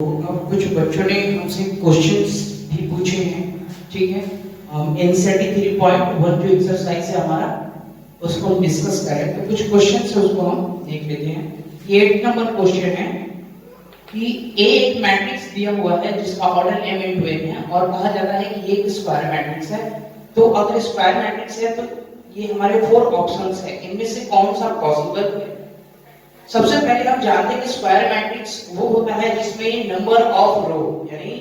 अब कुछ बच्चों ने हमसे क्वेश्चंस भी पूछे हैं, ठीक है। एनसीईआरटी 3.1 जो एक्सरसाइज है हमारा, उसको हम डिस्कस करें। तो कुछ क्वेश्चंस है उसको हम देख लेते हैं। ये 8 नंबर क्वेश्चन है कि ए एक मैट्रिक्स दिया हुआ है जिसका ऑर्डर m × n है और कहा जाता है कि ये एक स्क्वायर मैट्रिक्स है। तो अगर स्क्वायर मैट्रिक्स है तो ये हमारे 4 ऑप्शंस है, इनमें से कौन सा पॉसिबल है। सबसे पहले हम जानते हैं कि स्क्वायर मैट्रिक्स वो होता है जिसमें नंबर ऑफ रो, यानी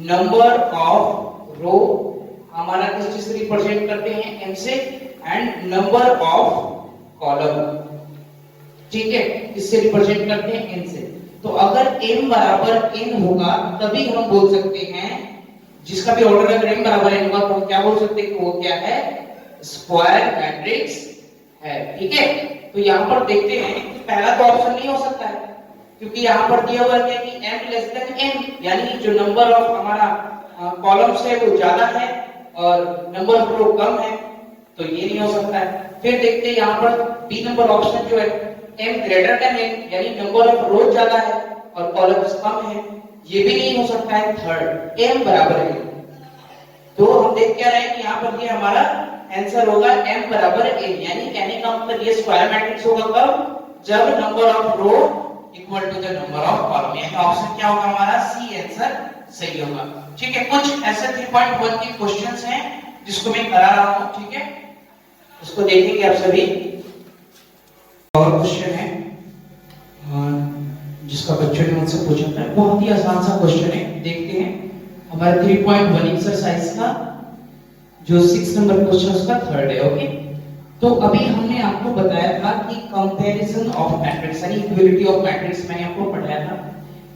नंबर ऑफ रो हमारा किस चीज से रिप्रेजेंट करते हैं, m से, एंड नंबर ऑफ कॉलम, ठीक है, इससे रिप्रेजेंट करते हैं n से। तो अगर m बराबर n होगा तभी हम बोल सकते हैं, जिसका भी ऑर्डर अगर m बराबर n होगा तो हम क्या बोल सकते हैं कि वो क्या है, स्क्वायर मैट्रिक्स है, ठीक है। तो यहाँ पर देखते हैं कि पहला तो ऑप्शन नहीं हो सकता है, क्योंकि यहाँ पर दिया हुआ है कि m लेस देन n, यानी जो नंबर ऑफ हमारा कॉलम्स है वो ज्यादा है और नंबर ऑफ रो कम है, तो ये नहीं हो सकता है। फिर देखते हैं यहाँ पर बी नंबर ऑप्शन जो है m ग्रेटर देन n, यानी नंबर ऑफ रो ज्यादा है और कॉलम्स कम है, ये भी नहीं हो सकता है। थर्ड m बराबर है, तो हम देख क्या रहे हैं कि यहाँ पर ये हमारा आंसर होगा m बराबर n, यानी कहने का मतलब ये स्क्वायर मैट्रिक्स होगा कब, जब number of row equal to the number of column, यानी ऑप्शन क्या होगा हमारा सी आंसर सही होगा, ठीक है। कुछ ऐसे 3.1 के क्वेश्चंस हैं जिसको मैं करा रहा हूं, ठीक है, उसको देखेंगे आप सभी। और क्वेश्चन है जिसका बच्चों ने मुझसे पूछा था, बहुत ही आसान सा क्वेश्चन है, देखते हैं। हमारे 3.1 एक्सरसाइज का जो 6 नंबर क्वेश्चन उसका थर्ड है, ओके। तो अभी हमने आपको बताया था कि कंपैरिजन ऑफ मैट्रिक्स यानी इक्वलिटी ऑफ मैट्रिक्स मैंने आपको पढ़ाया था,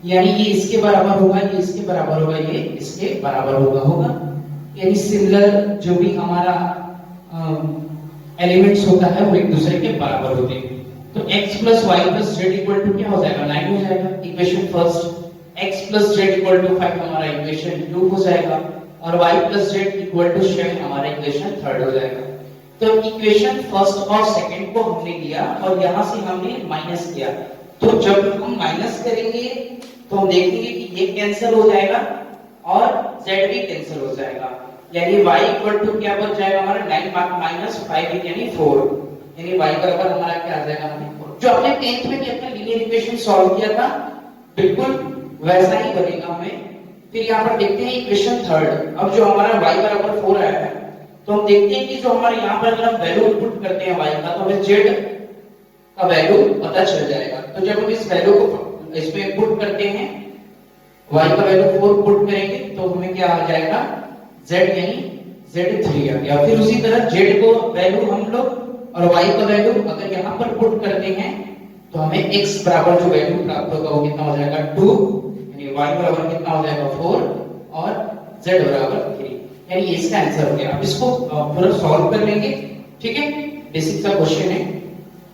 यानी ये इसके बराबर होगा, ये इसके बराबर होगा, ये इसके बराबर होगा, यानी सिमिलर जो भी हमारा एलिमेंट्स होता है वो एक दूसरे के बराबर होते हैं। तो x + y + z = क्या हो जाएगा, 9 हो जाएगा, इक्वेशन फर्स्ट। x + z = 5 हमारा इक्वेशन 2 हो जाएगा और y + z = 7 हमारा इक्वेशन थर्ड हो जाएगा। तो इक्वेशन फर्स्ट और सेकंड को हमने लिया और यहां से हमने माइनस किया, तो जब हम माइनस करेंगे तो हम देखेंगे कि ये कैंसिल हो जाएगा और z भी कैंसिल हो जाएगा, यानी y = क्या बच जाएगा हमारा 9 - 5 यानी 4, यानी y बराबर हमारा क्या आ जाएगा, हमें 4। जो आपने 10th में किया था लीनियर इक्वेशन सॉल्व किया था, बिल्कुल वैसा ही बनेगा हमें। फिर यहाँ पर देखते हैं इक्वेशन थर्ड। अब जो हमारा y बराबर 4 आया है, तो हम देखते हैं कि जो हमारे यहाँ पर अगर हम वैल्यू इनपुट करते हैं y का, तो हमें z का वैल्यू पता चल जाएगा। तो जब हम इस वैल्यू को इसमें इनपुट करते हैं, y का वैल्यू 4 पुट करेंगे तो हमें क्या आ जाएगा, z, यानी z3 आ गया। फिर उसी तरह z को वैल्यू हम लोग और y का वैल्यू अगर यहाँ पर पुट करते हैं तो हमें x बराबर जो वैल्यू प्राप्त होगा वो कितना हो जाएगा, 2, यानी y बराबर कितना हो जाएगा, 4 और z बराबर 3, यानी इसका आंसर हो गया। अब इसको पूरा सॉल्व कर लेंगे, ठीक है, बेसिक सा क्वेश्चन है।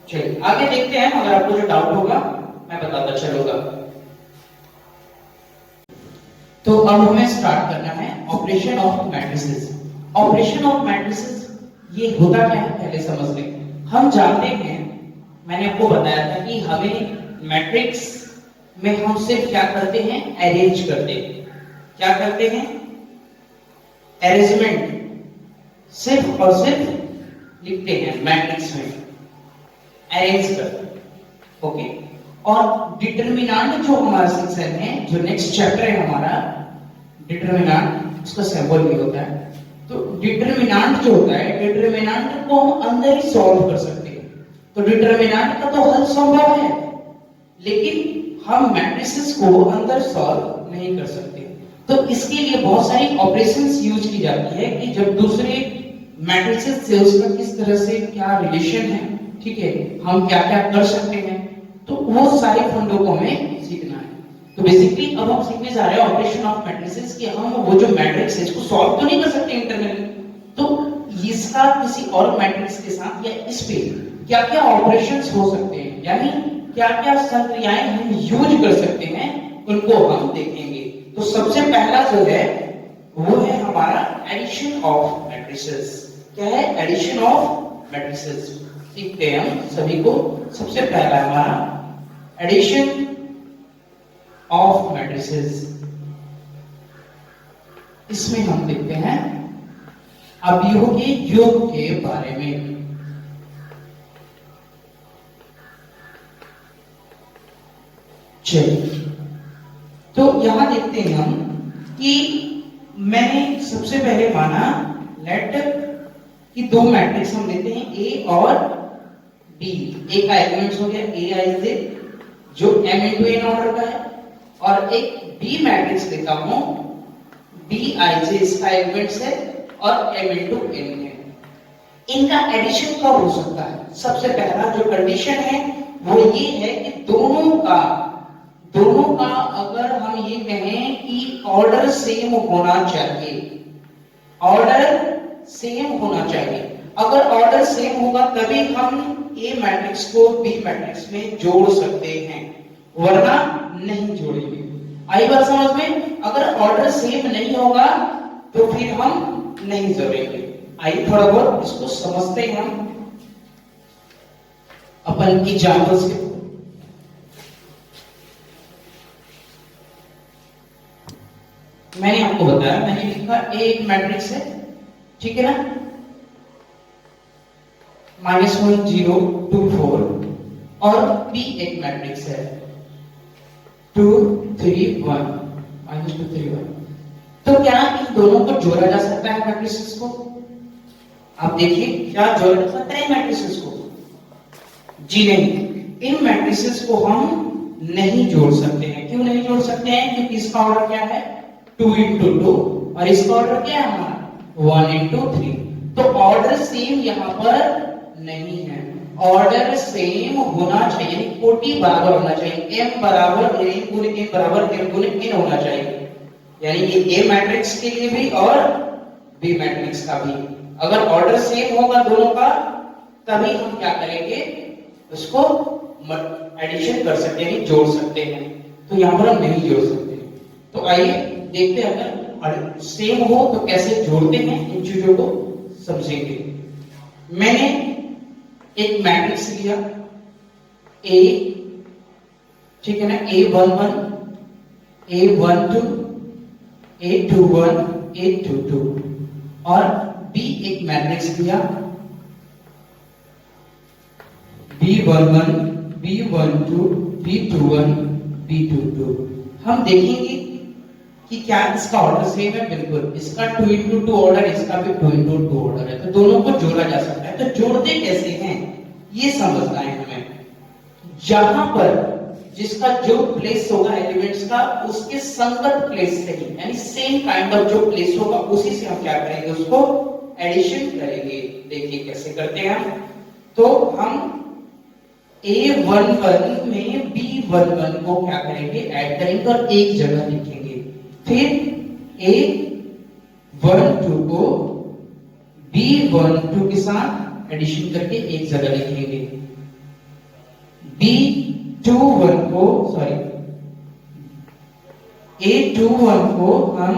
चलिए आगे देखते हैं, अगर आपको जो डाउट होगा मैं बताता चलूंगा। तो अब हमें स्टार्ट करना है operation of matrices. Operation of matrices ये होता क्या है पहले समझ लें। हम जानते हैं, मैंने आपको बताया था कि हमें मैट्रिक्स में हम सिर्फ क्या करते हैं, अरेंज करते हैं। क्या करते हैं, अरेंजमेंट सिर्फ और सिर्फ लिखते हैं मैट्रिक्स में, अरेंज करते हैं, ओके। और डिटरमिनेंट जो हमारा सेक्शन है, जो नेक्स्ट चैप्टर है हमारा डिटरमिनेंट, उसका सिंबल भी होता है। तो डिटरमिनेंट जो होता है, डिटरमिनेंट को हम अंदर ही सॉल्व कर सकते हैं। तो डिटरमिनेंट का तो हल संभव है, लेकिन हम मैट्रिसेस को अंदर सॉल्व नहीं कर सकते। तो इसके लिए बहुत सारी ऑपरेशंस यूज की जाती है कि जब दूसरे मैट्रिसेस से उसका किस तरह से क्या रिलेशन है, ठीक है, हम क्या क्या कर सकते हैं, तो वो सारे फंडों को हमें सीखना है। तो बेसिकली अब हम सीखने जा रहे हैं ऑपरेशन ऑफ मैट्रिसेस कि हम वो जो मैट्रिक्स है इसको सॉल्व तो नहीं कर सकते इंटरनली, तो इसका किसी और मैट्रिक्स के साथ या इस पे क्या क्या ऑपरेशंस हो सकते हैं, यानी क्या क्या संक्रियाएं हम यूज कर सकते हैं, उनको हम देखेंगे। तो सबसे पहला जो है वो है हमारा एडिशन ऑफ मैट्रिसेस। क्या है, एडिशन ऑफ मैट्रिसेस। सीखते हैं हम सभी को। सबसे पहला हमारा एडिशन ऑफ मैट्रिसेस, इसमें हम देखते हैं अवयवों के योग के बारे में। चलिए, तो यहां देखते हैं हम कि मैंने सबसे पहले माना लेट कि दो मैट्रिक्स हम लेते हैं ए और बी। ए का एलिमेंट्स हो गया ए आई जे जो m इंटू एन ऑर्डर का है, और एक बी मैट्रिक्स लेता हूं बी आई जे, इसका एलिमेंट्स है और m इंटू एन है। इनका एडिशन कब हो सकता है? सबसे पहला जो कंडीशन है वो ये है कि दोनों का अगर हम ये कहें कि ऑर्डर सेम होना चाहिए, ऑर्डर सेम होना चाहिए। अगर ऑर्डर सेम होगा तभी हम ए मैट्रिक्स को बी मैट्रिक्स में जोड़ सकते हैं, वरना नहीं जोड़ेंगे। आई बात समझ में? अगर ऑर्डर सेम नहीं होगा तो फिर हम नहीं जोड़ेंगे। आइए थोड़ा बहुत इसको समझते हैं हम अपन एग्जांपल्स के। मैंने आपको बताया, मैंने लिखा ए एक मैट्रिक्स है, ठीक है ना, -1 0 2 4, और बी एक मैट्रिक्स है 2 3 1 -2 3 1। तो क्या इन दोनों को जोड़ा जा सकता है मैट्रिसेस को? आप देखिए, क्या जोड़ा जा सकता है मैट्रिसेस को? जी नहीं, इन मैट्रिसेस को हम नहीं जोड़ सकते हैं। क्यों नहीं जोड़ सकते हैं? क्योंकि इसका ऑर्डर क्या है 2 इंटू 2, और इसका ऑर्डर क्या है हमारा 1 इंटू 3। तो ऑर्डर सेम यहाँ पर नहीं है। ऑर्डर सेम होना चाहिए, कोटि बराबर होना चाहिए, m बराबर n गुने n बराबर m गुने n होना चाहिए। यानी ये ए मैट्रिक्स के लिए भी और बी मैट्रिक्स का भी अगर ऑर्डर सेम होगा दोनों का, तभी हम क्या करेंगे, उसको एडिशन कर सकते हैं, जोड़ सकते हैं। तो यहाँ पर हम नहीं जोड़ सकते। तो आइए देखते हैं अगर सेम हो तो कैसे जोड़ते हैं, इन चीजों को समझेंगे। मैंने एक मैट्रिक्स लिया ए, ठीक है ना, A11 A12 A21 A22, और बी एक मैट्रिक्स लिया B11 B12 B21 B22। हम देखेंगे कि क्या इसका ऑर्डर सेम है? बिल्कुल, इसका 2 इंटू 2 ऑर्डर, इसका भी 2 इंटू 2 ऑर्डर है, तो दोनों को जोड़ा जा सकता है। तो जोड़ते कैसे हैं ये समझना है हमें। जहां पर जिसका जो प्लेस होगा एलिमेंट्स का, उसके संगत प्लेस से ही, यानी सेम काइंड ऑफ जो प्लेस होगा उसी से हम क्या करेंगे, उसको एडिशन करेंगे। देखिए कैसे करते हैं हम। तो हम A11 में B11 को क्या करेंगे, ऐड करेंगे और एक जगह लिखेंगे। फिर A12 को B12 के साथ एडिशन करके एक जगह लिखेंगे। B21 को A21 को हम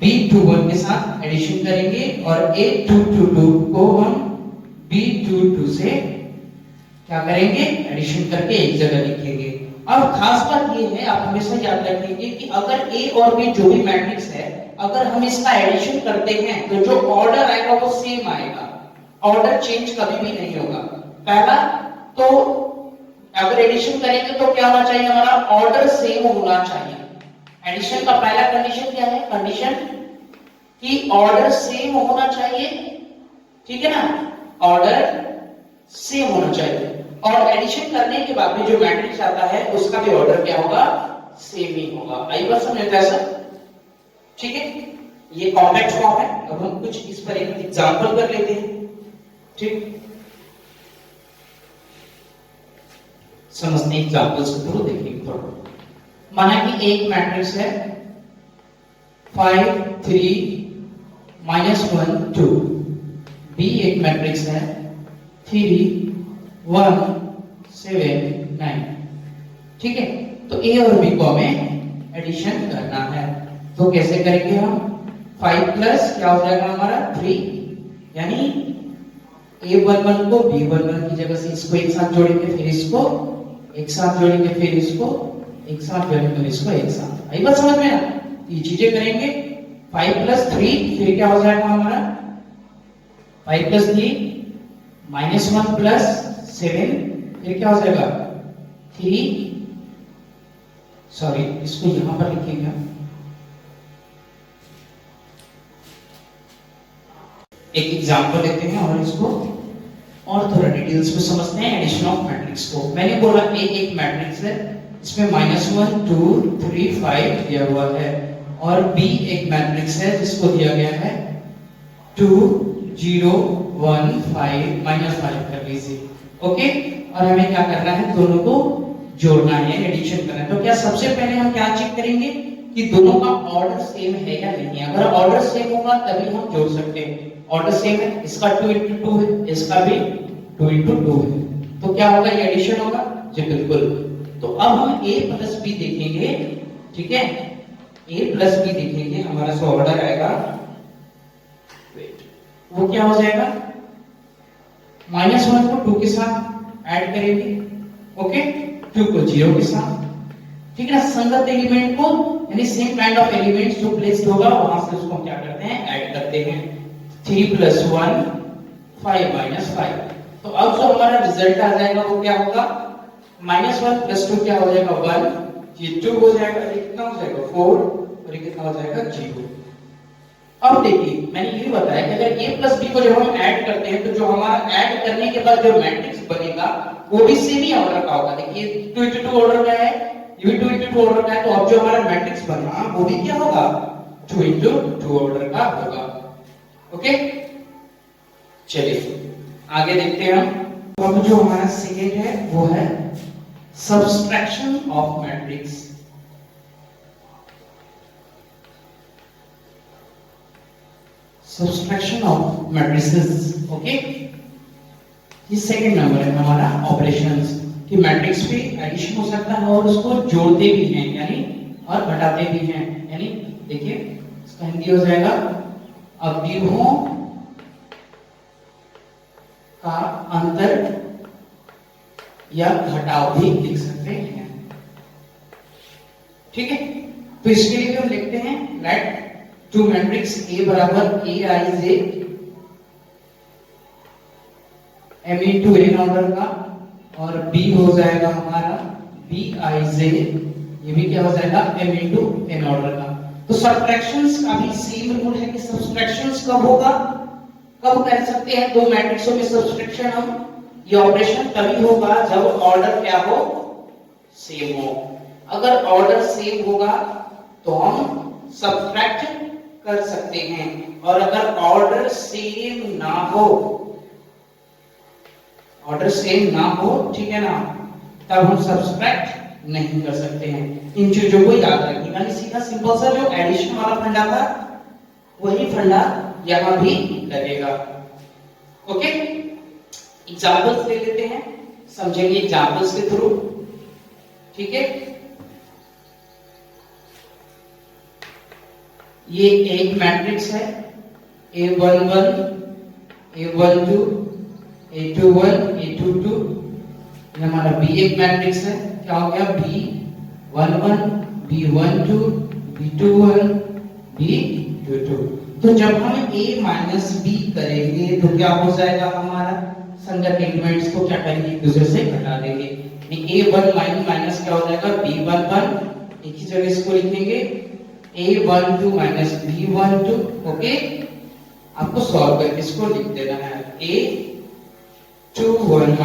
B21 के साथ एडिशन करेंगे, और A22 को हम B22 से क्या करेंगे, एडिशन करके एक जगह लिखेंगे। अब खास बात ये है, आप हमेशा याद रखेंगे कि अगर ए और बी जो भी मैट्रिक्स है, अगर हम इसका एडिशन करते हैं तो जो ऑर्डर आएगा वो सेम आएगा, ऑर्डर चेंज कभी भी नहीं होगा। पहला तो अगर एडिशन करेंगे तो क्या होना चाहिए, हमारा ऑर्डर सेम होना चाहिए। एडिशन का पहला कंडीशन क्या है, कंडीशन कि ऑर्डर सेम होना चाहिए, ठीक है ना, ऑर्डर सेम होना चाहिए। और एडिशन करने के बाद में जो मैट्रिक्स आता है उसका भी ऑर्डर क्या होगा, सेम ही होगा। आई बात समझ में ऐसा? ठीक है, ये कॉम्पैक्ट फॉर्म है। अब हम कुछ इस पर एक एग्जांपल कर लेते हैं, ठीक, समझते हैं एग्जांपल्स को थोड़ा देखेंगे थोड़ा। माना कि एक मैट्रिक्स है 5 3 -1 2, बी एक मैट्रिक्स है 3 1 7 9, ठीक है। तो ए और बी को हमें एडिशन करना है, तो कैसे करेंगे हम, 5 प्लस क्या हो जाएगा हमारा 3, यानी A11 को B11 की जगह से इसको एक साथ जोड़ेंगे, फिर इसको एक साथ जोड़ेंगे, फिर इसको, एक साथ ज्वाइन करें इसको एक साथ, आई बात समझ में ना? ये चीजें करेंगे। 5 + 3 फिर क्या हो जाएगा हमारा 5 + 3 -1 + 7 फिर क्या हो जाएगा 3, सॉरी इसको यहां पर लिखेंगे। एक एग्जांपल लेते हैं और इसको और थोड़ा डिटेल्स में समझते हैं एडिशन ऑफ मैट्रिक्स को। मैंने बोला एक मैट्रिक्स है, इसमें -1 2 3 5 दिया हुआ है, और B एक मैट्रिक्स है जिसको दिया गया है 2 0 1 5 -5 कर लीजिए। ओके, और हमें क्या करना है, दोनों को जोड़ना है, एडिशन करना है। तो क्या सबसे पहले हम क्या चेक करेंगे कि दोनों का ऑर्डर सेम है या नहीं है। अगर ऑर्डर सेम होगा तभी हम जोड़ सकते हैं। ऑर्डर सेम है, इसका 2 × 2 है, इसका भी 2 × 2 है, तो क्या होगा, ये एडिशन होगा जी, बिल्कुल। तो अब हम A + B देखेंगे, ठीक है, A + B देखेंगे, हमारा जो ऑर्डर आएगा वो क्या हो जाएगा, -1 को 2 के साथ ऐड करेंगे, ओके, 2 को 0 के साथ, ठीक है ना, संगत एलिमेंट को यानी सेम काइंड ऑफ एलिमेंट्स जो प्लेस्ड होगा वहां से उसको क्या करते हैं, ऐड करते हैं। 3 + 1 5 - 5। तो अब जो हमारा रिजल्ट आ जाएगा वो क्या होगा, -1 + 2 क्या हो जाएगा 1, ये 2 हो जाएगा, ये कितना हो जाएगा 4, और ये कितना हो जाएगा 0। अब देखिए मैंने ये बताया कि अगर A + B को जब हम ऐड करते हैं तो जो हमारा ऐड करने के बाद जो मैट्रिक्स बनेगा वो भी सेम ही ऑर्डर का होगा। देखिए 2 × 2 ऑर्डर का है, ये भी 2 × 2 ऑर्डर का है, तो अब जो हमारा मैट्रिक्स बना वो भी क्या होगा, 2 × 2 ऑर्डर का होगा। ओके, चलिए आगे देखते हैं हम। तो अब जो हमारा सेकेंड है वो है subtraction of matrix. Subtraction of matrices, okay, ये सेकंड नंबर है हमारा ऑपरेशंस कि मैट्रिक्स पे एडिशन हो सकता है और उसको जोड़ते भी हैं यानी और घटाते भी हैं। यानी देखिए इसका हिंदी हो जाएगा अवयवों का अंतर या घटाव भी लिख सकते हैं, ठीक है। तो इसके लिए हम लिखते हैं let to matrix A = Aij M × n order का, और B हो जाएगा हमारा Bij, ये भी क्या हो जाएगा M × n ऑर्डर का। तो सब्ट्रैक्शंस का भी सेम रूल है कि सब्ट्रैक्शंस कब होगा, कब कर सकते हैं दो मैट्रिक्सों में सब्ट्रैक्शन हम, ये ऑपरेशन तभी होगा जब ऑर्डर क्या हो, सेम हो। अगर ऑर्डर सेम होगा तो हम सब्ट्रैक्ट कर सकते हैं, और अगर ऑर्डर सेम ना हो, ऑर्डर सेम ना हो, ठीक है ना, तब हम सब्ट्रैक्ट नहीं कर सकते हैं। इन चीजों को याद रखिएगा। सीधा सिंपल सा जो एडिशन वाला फंडा था वही फंडा यहां भी लगेगा। ओके, एग्जांपल्स ले लेते हैं, समझेंगे एग्जांपल्स के थ्रू, ठीक है। ये एक मैट्रिक्स है A11 A12 A21 A22, ये हमारा B एक मैट्रिक्स है, क्या हो गया B11 B12 B21 B22। तो जब हम A - B करेंगे तो क्या हो जाएगा, हमारा संगत एलिमेंट्स को क्या करेंगे, एक दूसरे से घटा देंगे। A1 माइनस क्या हो जाएगा B11, एक ही जगह इसको लिखेंगे A12 - B12, ओके। आपको सॉल्व करके इसको लिख देना है A21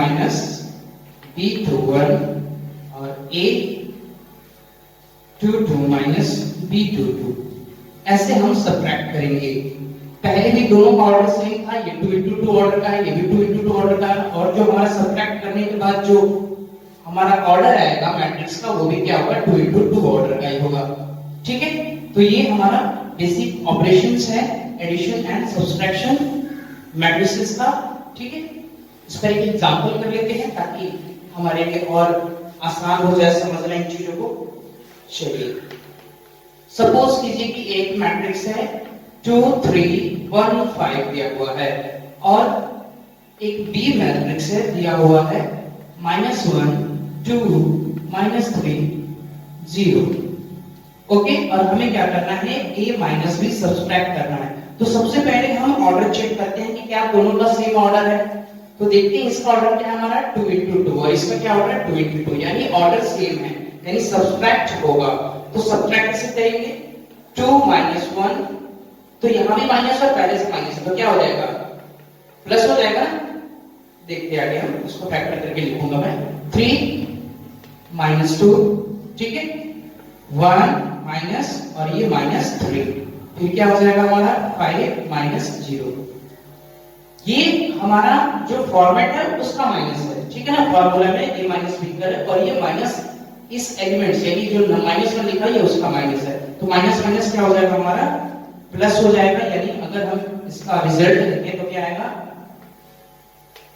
- B21 और A22 - B22। ऐसे हम सब्ट्रैक्ट करेंगे। पहले भी दोनों का ऑर्डर सेम था, ये 2 × 2 ऑर्डर का है, ये भी 2 × 2 ऑर्डर का है, और जो हमारा सब्ट्रैक्ट करने के बाद जो हमारा ऑर्डर आएगा मैट्रिक्स का वो भी क्या होगा, 2 × 2 ऑर्डर का ही होगा, ठीक है। तो ये हमारा बेसिक ऑपरेशंस है एडिशन एंड सब्ट्रैक्शन मैट्रिसेस का, ठीक है। इस पर एक एग्जांपल कर लेते हैं ताकि हमारे लिए और आसान हो जाए समझना इन चीजों को। चलिए सपोज कीजिए कि एक मैट्रिक्स है 2 3 1 5 दिया हुआ है, और एक बी मैट्रिक्स है दिया हुआ है -1 2 -3 0। ओके, और हमें क्या करना है, a माइनस b सब्सट्रैक्ट करना है। तो सबसे पहले हम ऑर्डर चेक करते हैं कि क्या दोनों का सेम ऑर्डर है। तो देखते हैं इसका ऑर्डर क्या है हमारा 2 into 2 और इसका क्या ऑर्डर है 2 into 2, यानी ऑर्डर सेम है, यानी सब्सट्रैक्ट होगा। तो सब्सट्रैक्ट कैसे करेंगे, 2 minus 1, तो यहां भी माइनस और पहले से माइनस है, तो क्या हो जाएगा प्लस हो जाएगा। देखते आगे हम इसको फैक्टर करके लिखूंगा मैं 3 minus 2, ठीक है, 1 माइनस और ये -3, फिर क्या हो जाएगा हमारा 5 minus 0। ये हमारा जो फॉर्मेट है उसका माइनस है, ठीक है ना, फॉर्मूला में a माइनस b कर है और ये माइनस इस एलिमेंट से, यानी जो माइनस में लिखा है उसका माइनस है, तो माइनस माइनस क्या हो जाएगा हमारा प्लस हो जाएगा। यानी अगर हम इसका रिजल्ट लिखें तो क्या आएगा,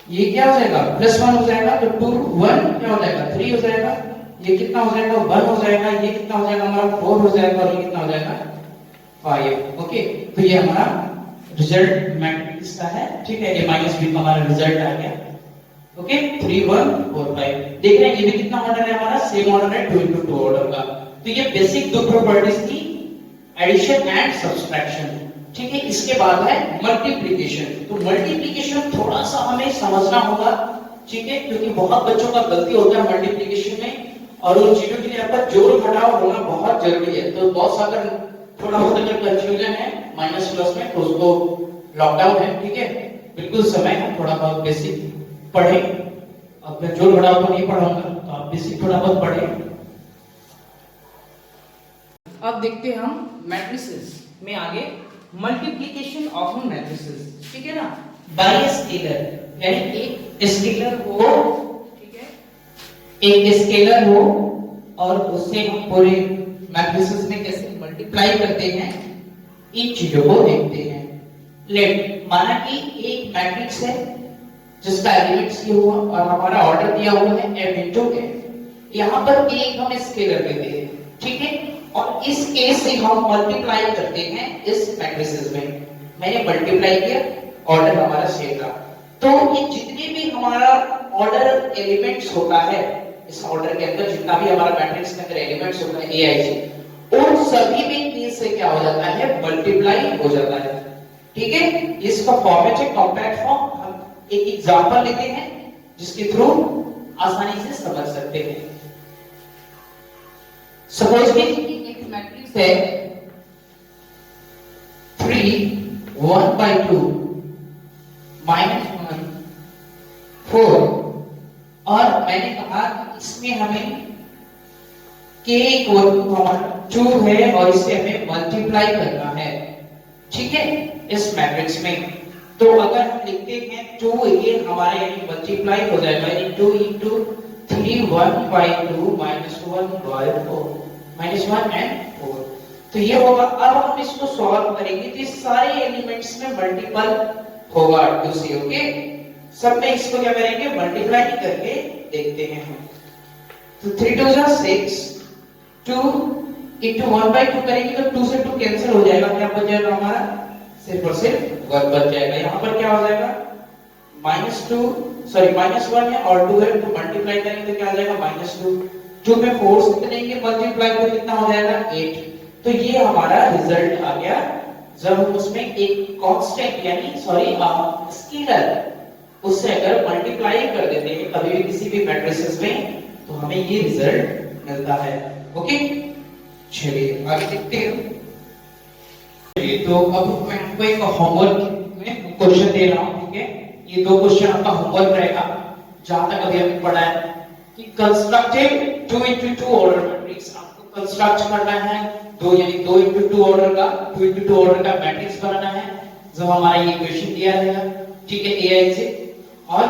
ये क्या हो जाएगा +1 हो जाएगा, तो 2 1 क्या हो जाएगा 3 हो जाएगा, ये कितना हो जाएगा 1 हो जाएगा, ये कितना हो जाएगा हमारा 4 हो जाएगा और ये कितना हो जाएगा 5। ओके, तो ये हमारा रिजल्ट मैट्रिक्स का है, ठीक है, a माइनस b का हमारा रिजल्ट आ गया। ओके, 3 1 4 5, देख रहे हैं ये भी कितना ऑर्डर है हमारा, सेम ऑर्डर है 2 into 2 ऑर्डर का। तो ये बेसिक दो प्रॉपर्टीज थी, एडिशन एंड सब्सट्रैक्शन, ठीक है। इसके बाद है मल्टीप्लिकेशन। तो मल्टीप्लिकेशन थोड़ा सा हमें समझना होगा, ठीक है, क्योंकि बहुत बच्चों का गलती होता है मल्टीप्लिकेशन में, और उन चीजों के लिए आपका जोड़ घटाव होना बहुत जरूरी है। तो बहुत सा अगर थोड़ा बहुत अगर कंफ्यूजन है माइनस प्लस में, तो उसको लॉकडाउन है, ठीक है, बिल्कुल समय है, थोड़ा बहुत बेसिक पढ़े। अब मैं जोड़ घटाव तो नहीं पढ़ाऊंगा, तो आप बेसिक थोड़ा बहुत पढ़े। अब देखते हैं हम मैट्रिसेस में आगे मल्टीप्लिकेशन ऑफ मैट्रिसेस, ठीक है ना, बाय स्केलर, यानी एक स्केलर हो, ठीक है, एक स्केलर हो और उससे हम पूरे मैट्रिसेस में कैसे मल्टीप्लाई करते हैं, इन चीजों को देखते हैं। लेट माना कि एक मैट्रिक्स है जिसका एलिमेंट्स ये हुआ और हमारा ऑर्डर दिया हुआ है m into n, यहां पर एक हम स्केलर लेते हैं, ठीक है, और इस a से हम मल्टीप्लाई करते हैं इस मैट्रिसेस में। मैंने मल्टीप्लाई किया, ऑर्डर हमारा सेम था। तो ये जितने भी हमारा ऑर्डर एलिमेंट्स होता है, इस ऑर्डर के अंदर जितना भी हमारा मैट्रिक्स के अंदर एलिमेंट्स होता है a i j, उन सभी में a से क्या हो जाता है मल्टीप्लाई हो जाता है, ठीक है। इसका फॉर्मेट है कॉम्पैक्ट फॉर्म। हम एक एग्जांपल लेते हैं जिसके थ्रू आसानी से समझ सकते हैं। सपोज कीजिए एक मैट्रिक्स है 3 1/2 -1 4, और मैंने कहा इसमें हमें k = 2 है और इसे हमें मल्टीप्लाई करना है, ठीक है, इस मैट्रिक्स में। तो अगर हम लिखते हैं 2, ये हमारा यानी मल्टीप्लाई हो जाएगा, यानी 2 into 3 1/2 -1 and 4, तो ये होगा। अब हम इसको सॉल्व करेंगे तो सारे एलिमेंट्स में मल्टीपल होगा 2 से, ओके, सब में इसको क्या करेंगे मल्टीप्लाई करके देखते हैं हम। तो 3 2 6, 2 into 1/2 करेंगे तो 2 से 2 कैंसिल हो जाएगा, क्या बच जाएगा हमारा सिर्फ और सिर्फ 1 बच जाएगा। यहाँ पर क्या हो जाएगा -1 है और 2 है, तो मल्टीप्लाई करेंगे तो क्या आ जाएगा -2, 2 में 4 से करेंगे मल्टीप्लाई तो कितना हो जाएगा 8। तो ये हमारा रिजल्ट आ गया जब हम उसमें एक कांस्टेंट यानी स्केलर उससे अगर मल्टीप्लाई कर देते हैं कभी भी किसी भी मैट्रिसेस में, तो हमें ये रिजल्ट मिलता है। ओके, चलिए आगे देखते हैं। तो अब मैं आपको एक होमवर्क में क्वेश्चन दे रहा हूं, ठीक है, ये 2 क्वेश्चन आपका होमवर्क रहेगा। जहां तक अभी हमने पढ़ा है कि कंस्ट्रक्टेड 2 into 2 ऑर्डर मैट्रिक्स आपको कंस्ट्रक्ट करना है, 2 यानी 2 into 2 ऑर्डर का 2 into 2 ऑर्डर का मैट्रिक्स बनाना है जब हमारा ये इक्वेशन दिया रहेगा, ठीक है, ai से। और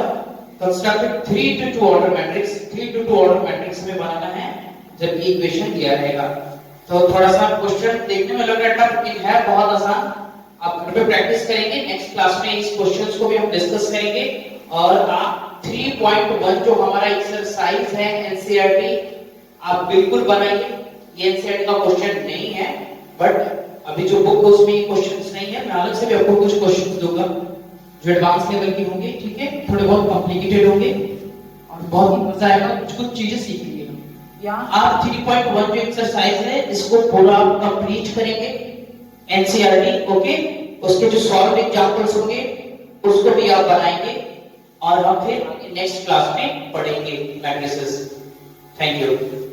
constructed 3 into 2 order matrix 3 into 2 order matrix में बनाना है जब ये इक्वेशन दिया रहेगा। तो थोड़ा सा क्वेश्चन देखने में लग रहा है टफ, लेकिन है बहुत आसान। आप घर पे प्रैक्टिस करेंगे, नेक्स्ट क्लास में इस क्वेश्चंस को भी हम डिस्कस करेंगे। और आप 3.1 जो हमारा एक्सरसाइज है एनसीईआरटी, आप बिल्कुल बनाइए। ये एनसीईआरटी का क्वेश्चन नहीं है, बट अभी जो बुक है उसमें ये क्वेश्चंस नहीं है। मैं अलग से भी आपको कुछ क्वेश्चंस दूंगा जो एडवांस लेवल के होंगे, ठीक है, थोड़े बहुत कॉम्प्लिकेटेड होंगे और बहुत मजा आएगा, कुछ चीजें सीखेंगे। आप 3.1 जो एक्सरसाइज है इसको पूरा कंप्लीट करेंगे एनसीईआरटी, ओके। उसके जो सॉल्व एग्जांपल्स होंगे उसको भी आप बनाएंगे और हम फिर नेक्स्ट क्लास में पढ़ेंगे मैट्रिसेस। Thank you.